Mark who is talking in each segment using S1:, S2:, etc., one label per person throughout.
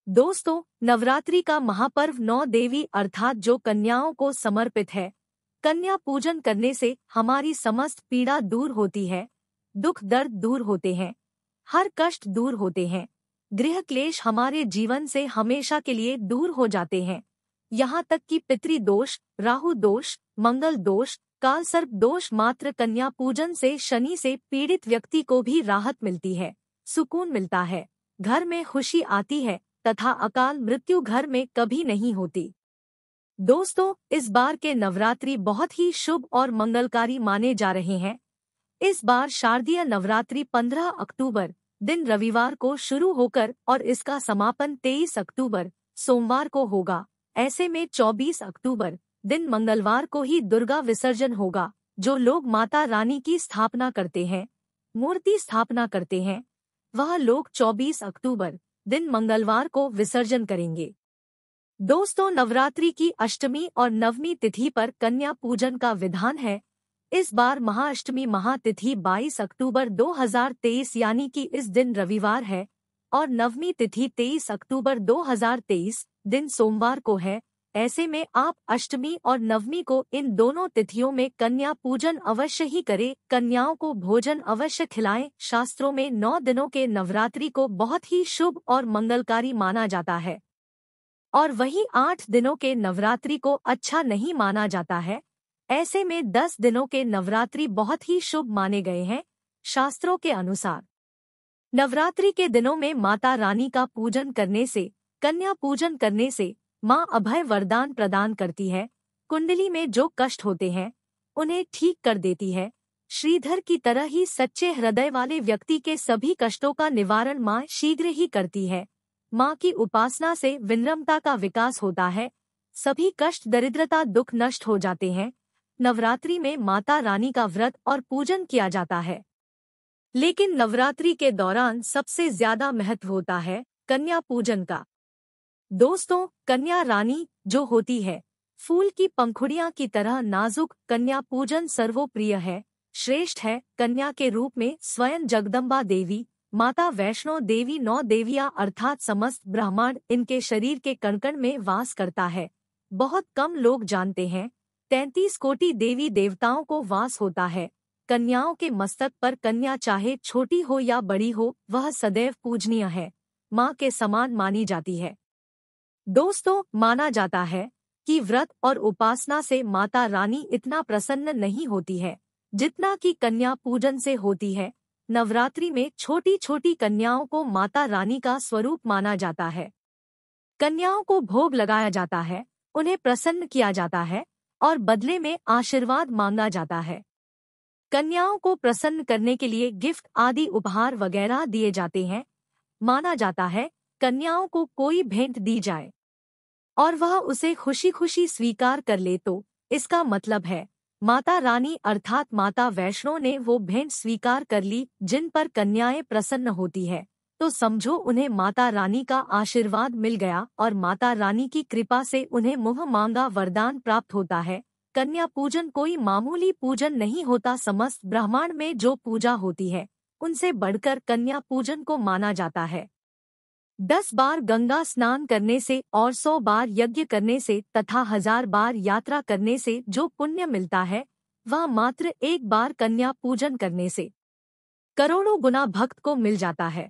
S1: दोस्तों, नवरात्रि का महापर्व 9 देवी अर्थात जो कन्याओं को समर्पित है। कन्या पूजन करने से हमारी समस्त पीड़ा दूर होती है, दुख दर्द दूर होते हैं, हर कष्ट दूर होते हैं, गृह क्लेश हमारे जीवन से हमेशा के लिए दूर हो जाते हैं। यहाँ तक कि पितृदोष, राहु दोष, मंगल दोष, कालसर्प दोष मात्र कन्या पूजन से शनि से पीड़ित व्यक्ति को भी राहत मिलती है, सुकून मिलता है, घर में खुशी आती है तथा अकाल मृत्यु घर में कभी नहीं होती। दोस्तों, इस बार के नवरात्रि बहुत ही शुभ और मंगलकारी माने जा रहे हैं। इस बार शारदीय नवरात्रि 15 अक्टूबर दिन रविवार को शुरू होकर और इसका समापन 23 अक्टूबर सोमवार को होगा। ऐसे में 24 अक्टूबर दिन मंगलवार को ही दुर्गा विसर्जन होगा। जो लोग माता रानी की स्थापना करते हैं, मूर्ति स्थापना करते हैं, वह लोग 24 अक्टूबर दिन मंगलवार को विसर्जन करेंगे। दोस्तों, नवरात्रि की अष्टमी और नवमी तिथि पर कन्या पूजन का विधान है। इस बार महाअष्टमी महातिथि 22 अक्टूबर 2023 यानी कि इस दिन रविवार है और नवमी तिथि 23 अक्टूबर 2023 दिन सोमवार को है। ऐसे में आप अष्टमी और नवमी को इन दोनों तिथियों में कन्या पूजन अवश्य ही करें। कन्याओं को भोजन अवश्य खिलाएं। शास्त्रों में 9 दिनों के नवरात्रि को बहुत ही शुभ और मंगलकारी माना जाता है और वहीं 8 दिनों के नवरात्रि को अच्छा नहीं माना जाता है। ऐसे में 10 दिनों के नवरात्रि बहुत ही शुभ माने गए हैं शास्त्रों के अनुसार। नवरात्रि के दिनों में माता रानी का पूजन करने से, कन्या पूजन करने से माँ अभय वरदान प्रदान करती है। कुंडली में जो कष्ट होते हैं उन्हें ठीक कर देती है। श्रीधर की तरह ही सच्चे हृदय वाले व्यक्ति के सभी कष्टों का निवारण माँ शीघ्र ही करती है। माँ की उपासना से विनम्रता का विकास होता है, सभी कष्ट दरिद्रता दुख नष्ट हो जाते हैं। नवरात्रि में माता रानी का व्रत और पूजन किया जाता है, लेकिन नवरात्रि के दौरान सबसे ज्यादा महत्व होता है कन्या पूजन का। दोस्तों, कन्या रानी जो होती है फूल की पंखुड़ियां की तरह नाजुक, कन्या पूजन सर्वोप्रिय है, श्रेष्ठ है। कन्या के रूप में स्वयं जगदम्बा देवी, माता वैष्णो देवी, 9 देवियां अर्थात समस्त ब्रह्मांड इनके शरीर के कण-कण में वास करता है। बहुत कम लोग जानते हैं 33 कोटि देवी देवताओं को वास होता है। कन्याओं के मस्तक पर कन्या चाहे छोटी हो या बड़ी हो, वह सदैव पूजनीय है, माँ के समान मानी जाती है। दोस्तों, माना जाता है कि व्रत और उपासना से माता रानी इतना प्रसन्न नहीं होती है जितना कि कन्या पूजन से होती है। नवरात्रि में छोटी छोटी कन्याओं को माता रानी का स्वरूप माना जाता है। कन्याओं को भोग लगाया जाता है, उन्हें प्रसन्न किया जाता है और बदले में आशीर्वाद मांगा जाता है। कन्याओं को प्रसन्न करने के लिए गिफ्ट आदि उपहार वगैरह दिए जाते हैं। माना जाता है कन्याओं को कोई भेंट दी जाए और वह उसे खुशी खुशी स्वीकार कर ले तो इसका मतलब है माता रानी अर्थात माता वैष्णो ने वो भेंट स्वीकार कर ली। जिन पर कन्याएं प्रसन्न होती है तो समझो उन्हें माता रानी का आशीर्वाद मिल गया और माता रानी की कृपा से उन्हें मुँह मांगा वरदान प्राप्त होता है। कन्या पूजन कोई मामूली पूजन नहीं होता। समस्त ब्रह्मांड में जो पूजा होती है उनसे बढ़कर कन्या पूजन को माना जाता है। 10 बार गंगा स्नान करने से और 100 बार यज्ञ करने से तथा 1000 बार यात्रा करने से जो पुण्य मिलता है वह मात्र एक बार कन्या पूजन करने से करोड़ों गुना भक्त को मिल जाता है।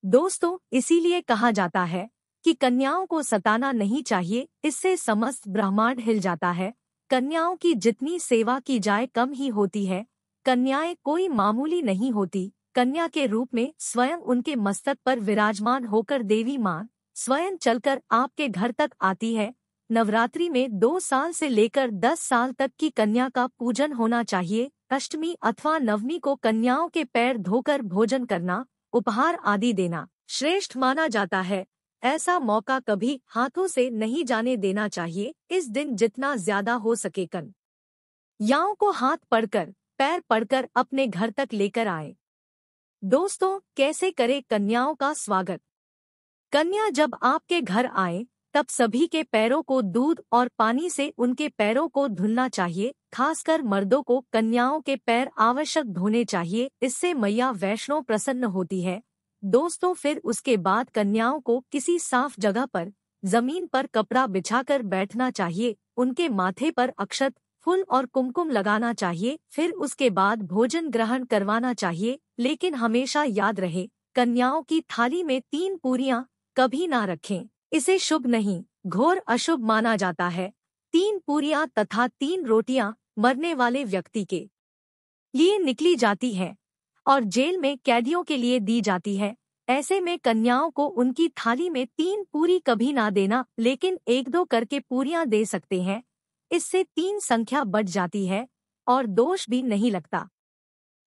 S1: दोस्तों, इसीलिए कहा जाता है कि कन्याओं को सताना नहीं चाहिए, इससे समस्त ब्रह्मांड हिल जाता है। कन्याओं की जितनी सेवा की जाए कम ही होती है। कन्याएं कोई मामूली नहीं होती। कन्या के रूप में स्वयं उनके मस्तक पर विराजमान होकर देवी माँ स्वयं चलकर आपके घर तक आती है। नवरात्रि में 2 साल से लेकर 10 साल तक की कन्या का पूजन होना चाहिए। अष्टमी अथवा नवमी को कन्याओं के पैर धोकर भोजन करना, उपहार आदि देना श्रेष्ठ माना जाता है। ऐसा मौका कभी हाथों से नहीं जाने देना चाहिए। इस दिन जितना ज्यादा हो सके कन्याओं को हाथ पढ़कर, पैर पढ़कर अपने घर तक लेकर आए। दोस्तों, कैसे करें कन्याओं का स्वागत? कन्या जब आपके घर आए तब सभी के पैरों को दूध और पानी से उनके पैरों को धुलना चाहिए। खासकर मर्दों को कन्याओं के पैर आवश्यक धोने चाहिए, इससे मैया वैष्णो प्रसन्न होती है। दोस्तों फिर उसके बाद कन्याओं को किसी साफ जगह पर जमीन पर कपड़ा बिछाकर बैठना चाहिए, उनके माथे पर अक्षत, फूल और कुमकुम लगाना चाहिए, फिर उसके बाद भोजन ग्रहण करवाना चाहिए। लेकिन हमेशा याद रहे, कन्याओं की थाली में 3 पूरियां कभी ना रखें, इसे शुभ नहीं, घोर अशुभ माना जाता है। 3 पूरियां तथा 3 रोटियां मरने वाले व्यक्ति के लिए निकली जाती है और जेल में कैदियों के लिए दी जाती है। ऐसे में कन्याओं को उनकी थाली में 3 पूरी कभी ना देना, लेकिन 1-2 करके पूरियां दे सकते हैं। इससे 3 संख्या बढ़ जाती है और दोष भी नहीं लगता।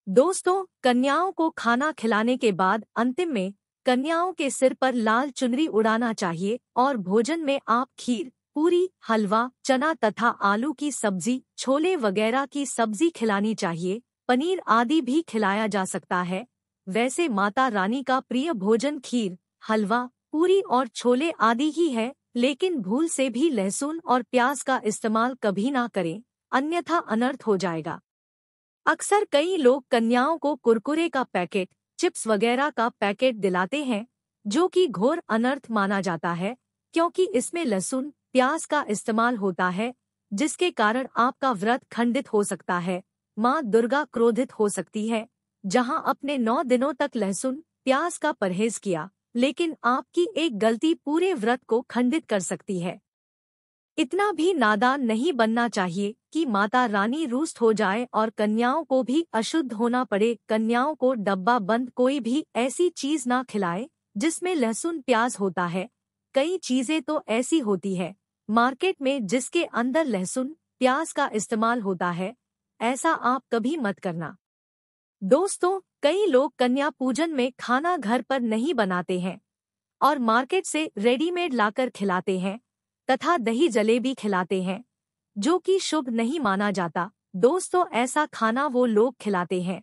S1: दोस्तों, कन्याओं को खाना खिलाने के बाद अंतिम में कन्याओं के सिर पर लाल चुनरी उड़ाना चाहिए और भोजन में आप खीर, पूरी, हलवा, चना तथा आलू की सब्जी, छोले वगैरह की सब्जी खिलानी चाहिए। पनीर आदि भी खिलाया जा सकता है। वैसे माता रानी का प्रिय भोजन खीर, हलवा, पूरी और छोले आदि ही है, लेकिन भूल से भी लहसुन और प्याज का इस्तेमाल कभी ना करें, अन्यथा अनर्थ हो जाएगा। अक्सर कई लोग कन्याओं को कुरकुरे का पैकेट, चिप्स वगैरह का पैकेट दिलाते हैं, जो कि घोर अनर्थ माना जाता है, क्योंकि इसमें लहसुन, प्याज का इस्तेमाल होता है, जिसके कारण आपका व्रत खंडित हो सकता है। माँ दुर्गा क्रोधित हो सकती है। जहाँ अपने 9 दिनों तक लहसुन, प्याज का परहेज किया, लेकिन आपकी एक गलती पूरे व्रत को खंडित कर सकती है। इतना भी नादान नहीं बनना चाहिए कि माता रानी रुष्ट हो जाए और कन्याओं को भी अशुद्ध होना पड़े। कन्याओं को डब्बा बंद कोई भी ऐसी चीज ना खिलाए जिसमें लहसुन प्याज होता है। कई चीजें तो ऐसी होती है मार्केट में जिसके अंदर लहसुन प्याज का इस्तेमाल होता है, ऐसा आप कभी मत करना। दोस्तों, कई लोग कन्या पूजन में खाना घर पर नहीं बनाते हैं और मार्केट से रेडीमेड लाकर खिलाते हैं तथा दही जलेबी खिलाते हैं, जो कि शुभ नहीं माना जाता। दोस्तों, ऐसा खाना वो लोग खिलाते हैं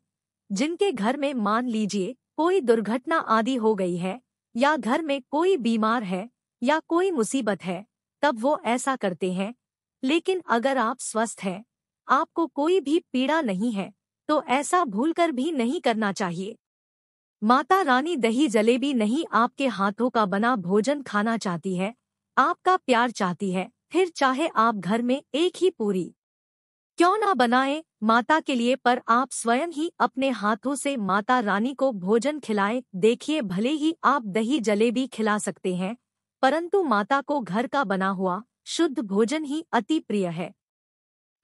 S1: जिनके घर में मान लीजिए कोई दुर्घटना आदि हो गई है, या घर में कोई बीमार है, या कोई मुसीबत है, तब वो ऐसा करते हैं। लेकिन अगर आप स्वस्थ हैं, आपको कोई भी पीड़ा नहीं है, तो ऐसा भूलकर भी नहीं करना चाहिए। माता रानी दही जलेबी नहीं, आपके हाथों का बना भोजन खाना चाहती है, आपका प्यार चाहती है। फिर चाहे आप घर में एक ही पूरी क्यों ना बनाएं माता के लिए, पर आप स्वयं ही अपने हाथों से माता रानी को भोजन खिलाएं। देखिए, भले ही आप दही जलेबी खिला सकते हैं, परंतु माता को घर का बना हुआ शुद्ध भोजन ही अति प्रिय है।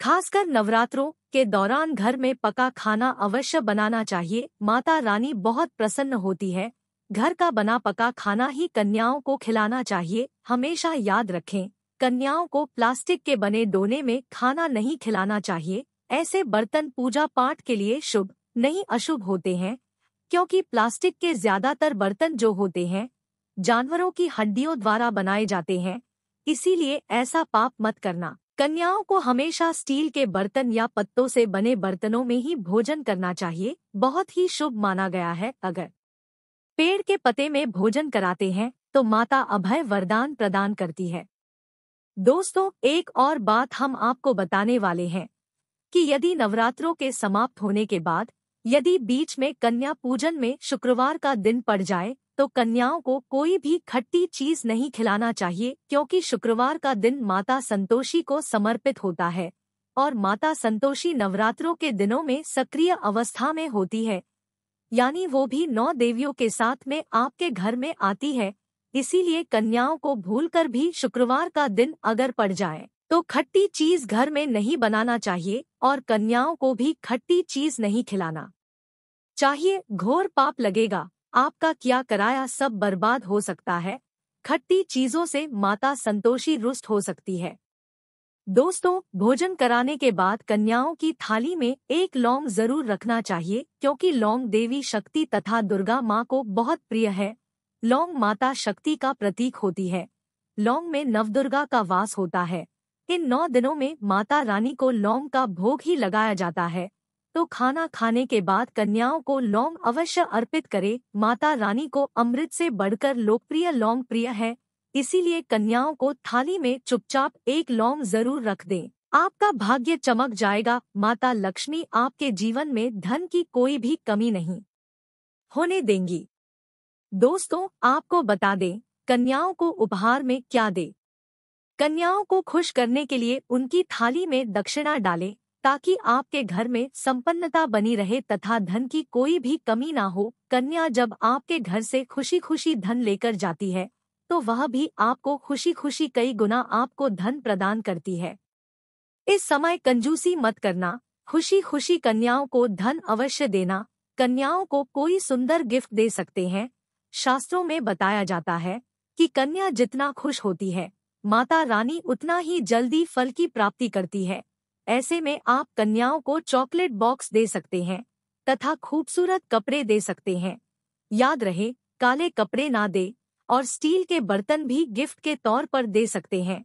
S1: खासकर नवरात्रों के दौरान घर में पका खाना अवश्य बनाना चाहिए। माता रानी बहुत प्रसन्न होती है। घर का बना पका खाना ही कन्याओं को खिलाना चाहिए। हमेशा याद रखें, कन्याओं को प्लास्टिक के बने डोने में खाना नहीं खिलाना चाहिए। ऐसे बर्तन पूजा पाठ के लिए शुभ नहीं अशुभ होते हैं, क्योंकि प्लास्टिक के ज्यादातर बर्तन जो होते हैं जानवरों की हड्डियों द्वारा बनाए जाते हैं, इसीलिए ऐसा पाप मत करना। कन्याओं को हमेशा स्टील के बर्तन या पत्तों से बने बर्तनों में ही भोजन करना चाहिए, बहुत ही शुभ माना गया है। अगर पेड़ के पत्ते में भोजन कराते हैं तो माता अभय वरदान प्रदान करती है। दोस्तों, एक और बात हम आपको बताने वाले हैं कि यदि नवरात्रों के समाप्त होने के बाद यदि बीच में कन्या पूजन में शुक्रवार का दिन पड़ जाए तो कन्याओं को कोई भी खट्टी चीज नहीं खिलाना चाहिए, क्योंकि शुक्रवार का दिन माता संतोषी को समर्पित होता है और माता संतोषी नवरात्रों के दिनों में सक्रिय अवस्था में होती है, यानी वो भी 9 देवियों के साथ में आपके घर में आती है। इसीलिए कन्याओं को भूलकर भी शुक्रवार का दिन अगर पड़ जाए तो खट्टी चीज घर में नहीं बनाना चाहिए और कन्याओं को भी खट्टी चीज नहीं खिलाना चाहिए। घोर पाप लगेगा, आपका किया कराया सब बर्बाद हो सकता है। खट्टी चीजों से माता संतोषी रुष्ट हो सकती है। दोस्तों, भोजन कराने के बाद कन्याओं की थाली में एक लौंग जरूर रखना चाहिए, क्योंकि लौंग देवी शक्ति तथा दुर्गा माँ को बहुत प्रिय है। लौंग माता शक्ति का प्रतीक होती है। लौंग में नवदुर्गा का वास होता है। इन 9 दिनों में माता रानी को लौंग का भोग ही लगाया जाता है, तो खाना खाने के बाद कन्याओं को लौंग अवश्य अर्पित करे। माता रानी को अमृत से बढ़कर लोकप्रिय लौंग प्रिय है, इसीलिए कन्याओं को थाली में चुपचाप एक लौंग जरूर रख दें। आपका भाग्य चमक जाएगा। माता लक्ष्मी आपके जीवन में धन की कोई भी कमी नहीं होने देंगी। दोस्तों, आपको बता दें, कन्याओं को उपहार में क्या दे। कन्याओं को खुश करने के लिए उनकी थाली में दक्षिणा डालें, ताकि आपके घर में संपन्नता बनी रहे तथा धन की कोई भी कमी ना हो। कन्या जब आपके घर से खुशी खुशी धन लेकर जाती है, तो वह भी आपको खुशी खुशी कई गुना आपको धन प्रदान करती है। इस समय कंजूसी मत करना, खुशी खुशी कन्याओं को धन अवश्य देना। कन्याओं को कोई सुंदर गिफ्ट दे सकते हैं। शास्त्रों में बताया जाता है कि कन्या जितना खुश होती है, माता रानी उतना ही जल्दी फल की प्राप्ति करती है। ऐसे में आप कन्याओं को चॉकलेट बॉक्स दे सकते हैं तथा खूबसूरत कपड़े दे सकते हैं। याद रहे, काले कपड़े ना दे, और स्टील के बर्तन भी गिफ्ट के तौर पर दे सकते हैं।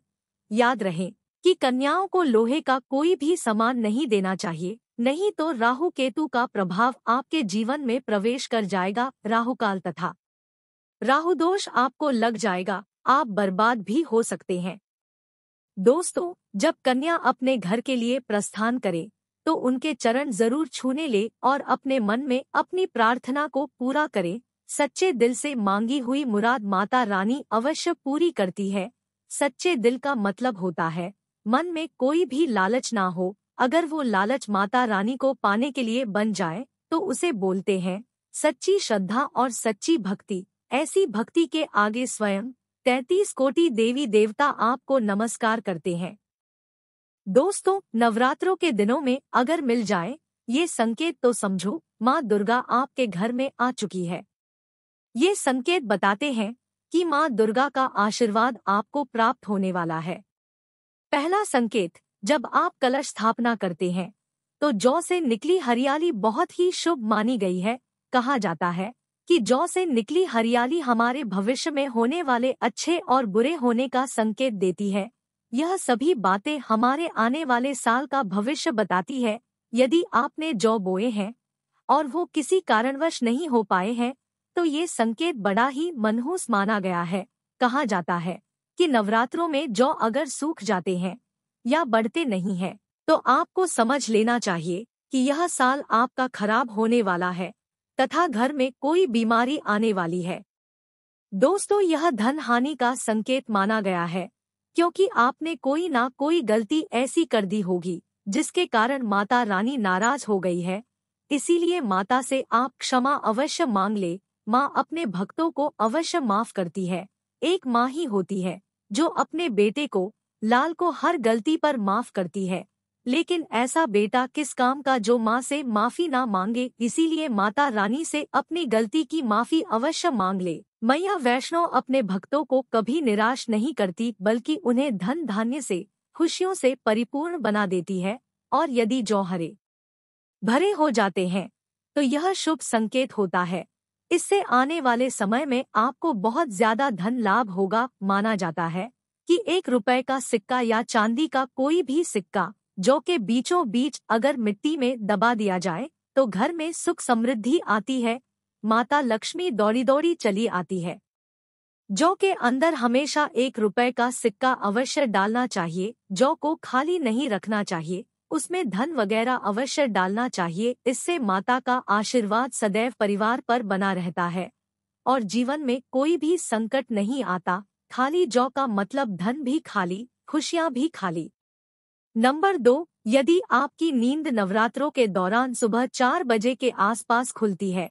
S1: याद रहे कि कन्याओं को लोहे का कोई भी सामान नहीं देना चाहिए, नहीं तो राहु केतु का प्रभाव आपके जीवन में प्रवेश कर जाएगा। राहुकाल तथा राहु दोष आपको लग जाएगा, आप बर्बाद भी हो सकते हैं। दोस्तों, जब कन्या अपने घर के लिए प्रस्थान करे, तो उनके चरण जरूर छूने ले और अपने मन में अपनी प्रार्थना को पूरा करे। सच्चे दिल से मांगी हुई मुराद माता रानी अवश्य पूरी करती है। सच्चे दिल का मतलब होता है मन में कोई भी लालच ना हो। अगर वो लालच माता रानी को पाने के लिए बन जाए, तो उसे बोलते हैं सच्ची श्रद्धा और सच्ची भक्ति। ऐसी भक्ति के आगे स्वयं 33 कोटि देवी देवता आपको नमस्कार करते हैं। दोस्तों, नवरात्रों के दिनों में अगर मिल जाए ये संकेत, तो समझो माँ दुर्गा आपके घर में आ चुकी है। ये संकेत बताते हैं कि माँ दुर्गा का आशीर्वाद आपको प्राप्त होने वाला है। पहला संकेत, जब आप कलश स्थापना करते हैं, तो जौ से निकली हरियाली बहुत ही शुभ मानी गई है। कहा जाता है कि जौ से निकली हरियाली हमारे भविष्य में होने वाले अच्छे और बुरे होने का संकेत देती है। यह सभी बातें हमारे आने वाले साल का भविष्य बताती है। यदि आपने जौ बोए हैं और वो किसी कारणवश नहीं हो पाए हैं, तो ये संकेत बड़ा ही मनहूस माना गया है। कहा जाता है कि नवरात्रों में जौ अगर सूख जाते हैं या बढ़ते नहीं हैं, तो आपको समझ लेना चाहिए कि यह साल आपका खराब होने वाला है तथा घर में कोई बीमारी आने वाली है। दोस्तों, यह धन हानि का संकेत माना गया है, क्योंकि आपने कोई ना कोई गलती ऐसी कर दी होगी जिसके कारण माता रानी नाराज हो गई है। इसीलिए माता से आप क्षमा अवश्य मांग ले। माँ अपने भक्तों को अवश्य माफ करती है। एक माँ ही होती है जो अपने बेटे को, लाल को, हर गलती पर माफ करती है। लेकिन ऐसा बेटा किस काम का जो माँ से माफी ना मांगे। इसीलिए माता रानी से अपनी गलती की माफी अवश्य मांग ले। मैया वैष्णो अपने भक्तों को कभी निराश नहीं करती, बल्कि उन्हें धन धान्य से, खुशियों से परिपूर्ण बना देती है। और यदि जौ हरे भरे हो जाते हैं, तो यह शुभ संकेत होता है। इससे आने वाले समय में आपको बहुत ज्यादा धन लाभ होगा। माना जाता है कि 1 रुपए का सिक्का या चांदी का कोई भी सिक्का जौ के बीचों बीच अगर मिट्टी में दबा दिया जाए, तो घर में सुख समृद्धि आती है। माता लक्ष्मी दौड़ी दौड़ी चली आती है। जौ के अंदर हमेशा 1 रुपए का सिक्का अवश्य डालना चाहिए। जौ को खाली नहीं रखना चाहिए, उसमें धन वगैरह अवश्य डालना चाहिए। इससे माता का आशीर्वाद सदैव परिवार पर बना रहता है और जीवन में कोई भी संकट नहीं आता। खाली जौ का मतलब धन भी खाली, खुशियां भी खाली। नंबर 2, यदि आपकी नींद नवरात्रों के दौरान सुबह 4 बजे के आसपास खुलती है,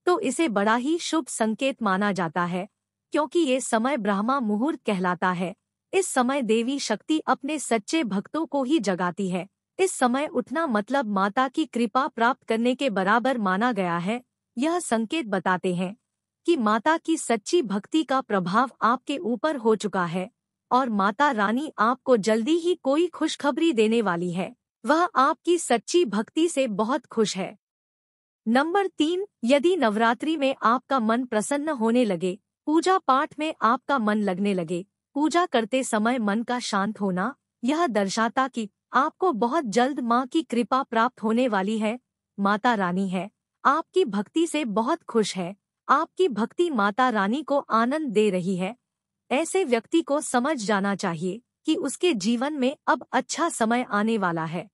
S1: तो इसे बड़ा ही शुभ संकेत माना जाता है, क्योंकि ये समय ब्रह्मा मुहूर्त कहलाता है। इस समय देवी शक्ति अपने सच्चे भक्तों को ही जगाती है। इस समय उठना मतलब माता की कृपा प्राप्त करने के बराबर माना गया है। यह संकेत बताते हैं कि माता की सच्ची भक्ति का प्रभाव आपके ऊपर हो चुका है और माता रानी आपको जल्दी ही कोई खुशखबरी देने वाली है। वह आपकी सच्ची भक्ति से बहुत खुश है। नंबर 3, यदि नवरात्रि में आपका मन प्रसन्न होने लगे, पूजा पाठ में आपका मन लगने लगे, पूजा करते समय मन का शांत होना, यह दर्शाता कि आपको बहुत जल्द माँ की कृपा प्राप्त होने वाली है। माता रानी है आपकी भक्ति से बहुत खुश है। आपकी भक्ति माता रानी को आनंद दे रही है। ऐसे व्यक्ति को समझ जाना चाहिए कि उसके जीवन में अब अच्छा समय आने वाला है।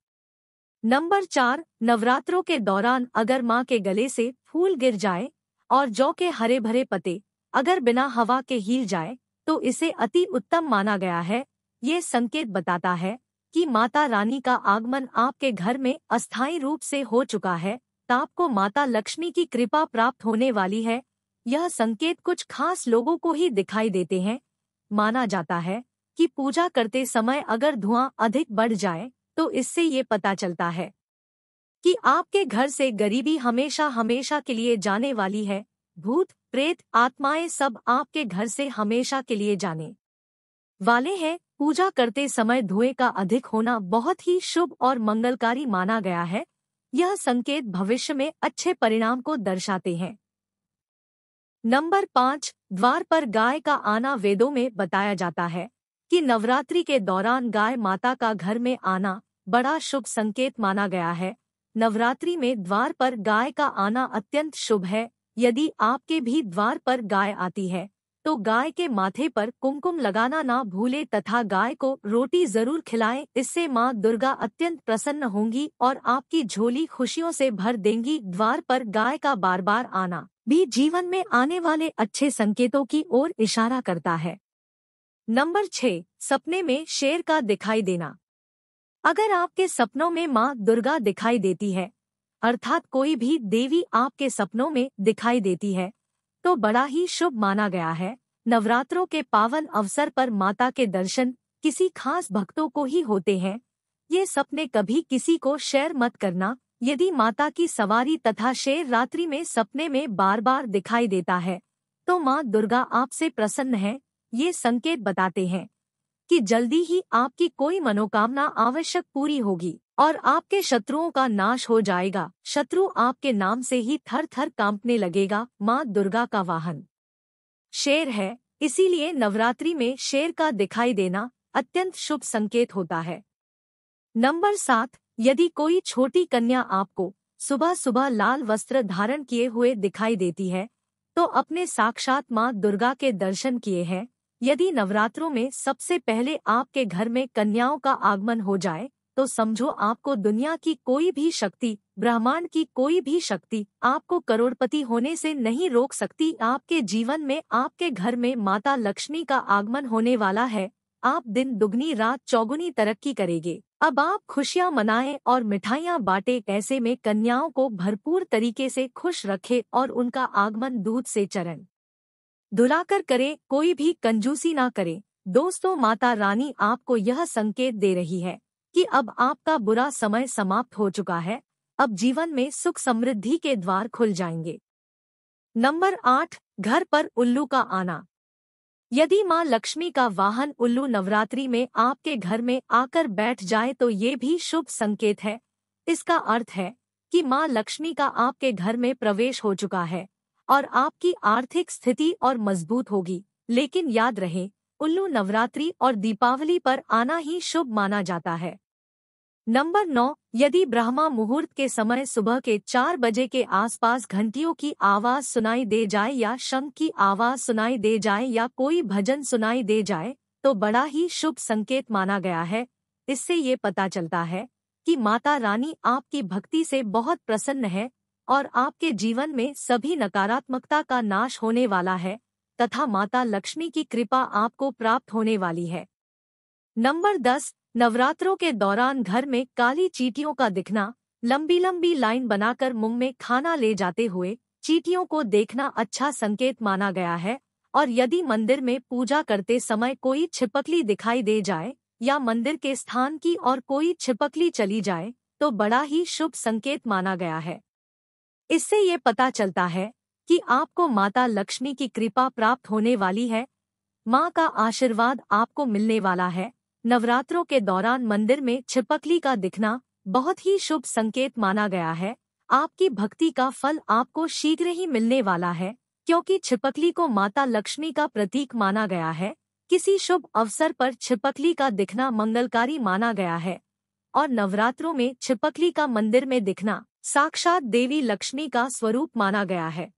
S1: नंबर 4, नवरात्रों के दौरान अगर माँ के गले से फूल गिर जाए और जौ के हरे भरे पत्ते अगर बिना हवा के हिल जाए तो इसे अति उत्तम माना गया है। ये संकेत बताता है कि माता रानी का आगमन आपके घर में अस्थायी रूप से हो चुका है। आपको माता लक्ष्मी की कृपा प्राप्त होने वाली है। यह संकेत कुछ खास लोगों को ही दिखाई देते हैं। माना जाता है कि पूजा करते समय अगर धुआं अधिक बढ़ जाए तो इससे ये पता चलता है कि आपके घर से गरीबी हमेशा हमेशा के लिए जाने वाली है। भूत प्रेत आत्माएं सब आपके घर से हमेशा के लिए जाने वाले हैं। पूजा करते समय धुएं का अधिक होना बहुत ही शुभ और मंगलकारी माना गया है। यह संकेत भविष्य में अच्छे परिणाम को दर्शाते हैं। नंबर 5, द्वार पर गाय का आना। वेदों में बताया जाता है कि नवरात्रि के दौरान गाय माता का घर में आना बड़ा शुभ संकेत माना गया है। नवरात्रि में द्वार पर गाय का आना अत्यंत शुभ है। यदि आपके भी द्वार पर गाय आती है तो गाय के माथे पर कुमकुम लगाना ना भूले तथा गाय को रोटी जरूर खिलाएं। इससे मां दुर्गा अत्यंत प्रसन्न होंगी और आपकी झोली खुशियों से भर देंगी। द्वार पर गाय का बार बार आना भी जीवन में आने वाले अच्छे संकेतों की ओर इशारा करता है। नंबर 6, सपने में शेर का दिखाई देना। अगर आपके सपनों में मां दुर्गा दिखाई देती है अर्थात कोई भी देवी आपके सपनों में दिखाई देती है तो बड़ा ही शुभ माना गया है। नवरात्रों के पावन अवसर पर माता के दर्शन किसी खास भक्तों को ही होते हैं। ये सपने कभी किसी को शेयर मत करना। यदि माता की सवारी तथा शेर रात्रि में सपने में बार बार दिखाई देता है तो मां दुर्गा आपसे प्रसन्न है। ये संकेत बताते हैं कि जल्दी ही आपकी कोई मनोकामना आवश्यक पूरी होगी और आपके शत्रुओं का नाश हो जाएगा। शत्रु आपके नाम से ही थर थर कांपने लगेगा। मां दुर्गा का वाहन शेर है, इसीलिए नवरात्रि में शेर का दिखाई देना अत्यंत शुभ संकेत होता है। नंबर 7, यदि कोई छोटी कन्या आपको सुबह सुबह लाल वस्त्र धारण किए हुए दिखाई देती है तो अपने साक्षात मां दुर्गा के दर्शन किए हैं। यदि नवरात्रों में सबसे पहले आपके घर में कन्याओं का आगमन हो जाए तो समझो आपको दुनिया की कोई भी शक्ति, ब्रह्मांड की कोई भी शक्ति आपको करोड़पति होने से नहीं रोक सकती। आपके जीवन में आपके घर में माता लक्ष्मी का आगमन होने वाला है। आप दिन दुगनी रात चौगुनी तरक्की करेंगे। अब आप खुशियां मनाएं और मिठाइयां बांटे। ऐसे में कन्याओं को भरपूर तरीके से खुश रखें और उनका आगमन दूध से चरण धुलाकर करे। कोई भी कंजूसी ना करे। दोस्तों, माता रानी आपको यह संकेत दे रही है कि अब आपका बुरा समय समाप्त हो चुका है। अब जीवन में सुख समृद्धि के द्वार खुल जाएंगे। नंबर 8, घर पर उल्लू का आना। यदि मां लक्ष्मी का वाहन उल्लू नवरात्रि में आपके घर में आकर बैठ जाए तो ये भी शुभ संकेत है। इसका अर्थ है कि मां लक्ष्मी का आपके घर में प्रवेश हो चुका है और आपकी आर्थिक स्थिति और मजबूत होगी। लेकिन याद रहे, उल्लू नवरात्रि और दीपावली पर आना ही शुभ माना जाता है। नंबर 9, यदि ब्रह्मा मुहूर्त के समय सुबह के 4 बजे के आसपास घंटियों की आवाज सुनाई दे जाए या शंख की आवाज सुनाई दे जाए या कोई भजन सुनाई दे जाए तो बड़ा ही शुभ संकेत माना गया है। इससे ये पता चलता है कि माता रानी आपकी भक्ति से बहुत प्रसन्न है और आपके जीवन में सभी नकारात्मकता का नाश होने वाला है तथा माता लक्ष्मी की कृपा आपको प्राप्त होने वाली है। नंबर 10, नवरात्रों के दौरान घर में काली चींटियों का दिखना। लंबी लंबी लाइन बनाकर मुंह में खाना ले जाते हुए चींटियों को देखना अच्छा संकेत माना गया है। और यदि मंदिर में पूजा करते समय कोई छिपकली दिखाई दे जाए या मंदिर के स्थान की और कोई छिपकली चली जाए तो बड़ा ही शुभ संकेत माना गया है। इससे ये पता चलता है कि आपको माता लक्ष्मी की कृपा प्राप्त होने वाली है। माँ का आशीर्वाद आपको मिलने वाला है। नवरात्रों के दौरान मंदिर में छिपकली का दिखना बहुत ही शुभ संकेत माना गया है। आपकी भक्ति का फल आपको शीघ्र ही मिलने वाला है क्योंकि छिपकली को माता लक्ष्मी का प्रतीक माना गया है। किसी शुभ अवसर पर छिपकली का दिखना मंगलकारी माना गया है और नवरात्रों में छिपकली का मंदिर में दिखना साक्षात देवी लक्ष्मी का स्वरूप माना गया है।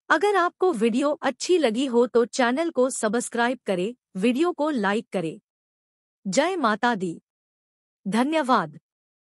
S1: अगर आपको वीडियो अच्छी लगी हो तो चैनल को सब्सक्राइब करें, वीडियो को लाइक करें। जय माता दी। धन्यवाद।